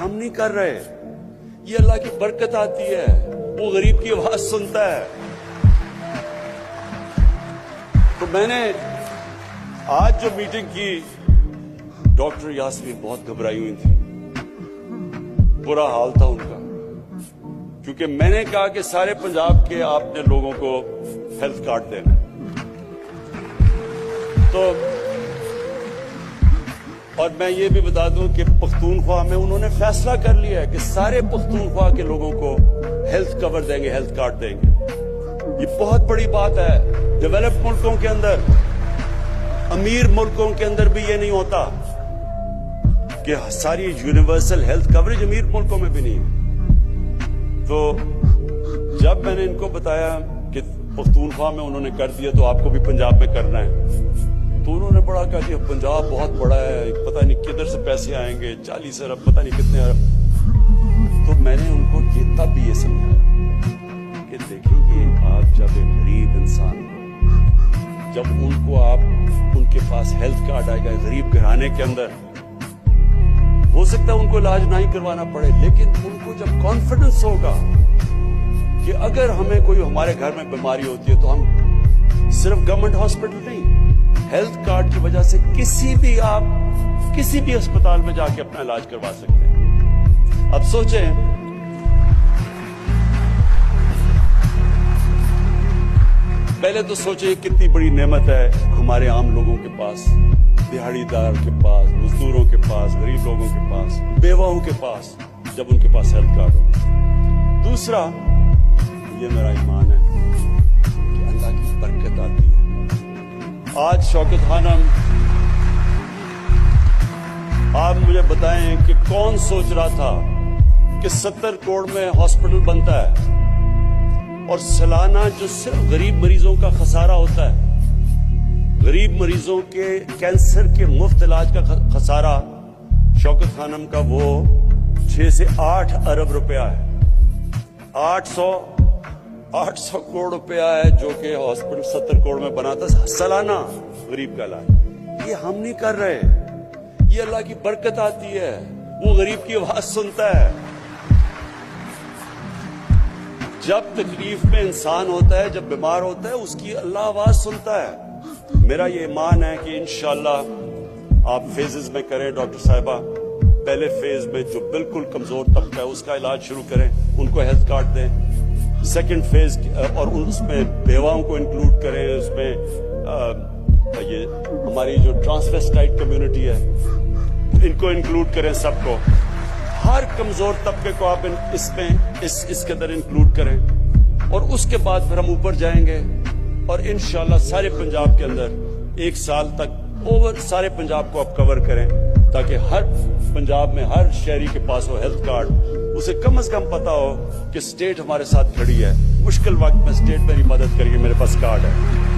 हम नहीं कर रहे, ये अल्लाह की बरकत आती है, वो गरीब की आवाज सुनता है। तो मैंने आज जो मीटिंग की, डॉक्टर यास्मीन बहुत घबराई हुई थी, बुरा हाल था उनका, क्योंकि मैंने कहा कि सारे पंजाब के आपने लोगों को हेल्थ कार्ड देना। तो और मैं ये भी बता दूं कि पख्तूनख्वा में उन्होंने फैसला कर लिया है कि सारे पख्तूनख्वा के लोगों को हेल्थ कवर देंगे, हेल्थ कार्ड देंगे। ये बहुत बड़ी बात है। डेवलप्ड मुल्कों के अंदर, अमीर मुल्कों के अंदर भी ये नहीं होता कि सारी यूनिवर्सल हेल्थ कवरेज अमीर मुल्कों में भी नहीं है। तो जब मैंने इनको बताया कि पख्तूनख्वा में उन्होंने कर दिया तो आपको भी पंजाब में करना है, तो उन्होंने बड़ा कहा कि पंजाब बहुत बड़ा है, पता नहीं किधर से पैसे आएंगे, 40 अरब, पता नहीं कितने अरब। तो मैंने उनको तब भी ये समझाया कि देखिए, आप जब एक गरीब इंसान हो, जब उनके पास हेल्थ कार्ड आएगा गरीब घराने के अंदर, हो सकता है उनको इलाज नहीं करवाना पड़े, लेकिन उनको जब कॉन्फिडेंस होगा कि अगर हमें कोई हमारे घर में बीमारी होती है तो हम सिर्फ गवर्नमेंट हॉस्पिटल नहीं, हेल्थ कार्ड की वजह से किसी भी अस्पताल में जाके अपना इलाज करवा सकते हैं। अब सोचें, पहले तो सोचें कितनी बड़ी नेमत है हमारे आम लोगों के पास, दिहाड़ीदार के पास, मजदूरों के पास, गरीब लोगों के पास, बेवाओं के पास, जब उनके पास हेल्थ कार्ड हो। दूसरा, ये मेरा ईमान है कि अल्लाह की बरकत आती है। आज शौकत खानम, आप मुझे बताएं कि कौन सोच रहा था कि 70 करोड़ में हॉस्पिटल बनता है और सालाना जो सिर्फ गरीब मरीजों का खसारा होता है, गरीब मरीजों के कैंसर के मुफ्त इलाज का खसारा शौकत खानम का वो 6 से 8 अरब रुपया है। 800 करोड़ रुपया है जो कि हॉस्पिटल 70 करोड़ में बना था सालाना गरीब का इलाज। ये हम नहीं कर रहे, ये अल्लाह की बरकत आती है, वो गरीब की आवाज सुनता है। जब तकलीफ में इंसान होता है, जब बीमार होता है, उसकी अल्लाह आवाज सुनता है। मेरा ये ईमान है कि इंशाअल्लाह आप फेजेस में करें। डॉक्टर साहिबा, पहले फेज में जो बिल्कुल कमजोर तबका है उसका इलाज शुरू करें, उनको हेल्थ कार्ड दें। सेकंड फेज और उसमें बेवाओं को इंक्लूड करें, उसमें ये हमारी जो ट्रांसवेस्टाइट कम्युनिटी है इनको इंक्लूड करें, सबको, हर कमजोर तबके को आप इसके अंदर इंक्लूड करें। और उसके बाद फिर हम ऊपर जाएंगे और इंशाल्लाह सारे पंजाब के अंदर 1 साल तक सारे पंजाब को आप कवर करें, ताकि हर पंजाब में हर शहरी के पास हो हेल्थ कार्ड। उसे कम से कम पता हो कि स्टेट हमारे साथ खड़ी है, मुश्किल वक्त में स्टेट मेरी मदद करेगी, मेरे पास कार्ड है।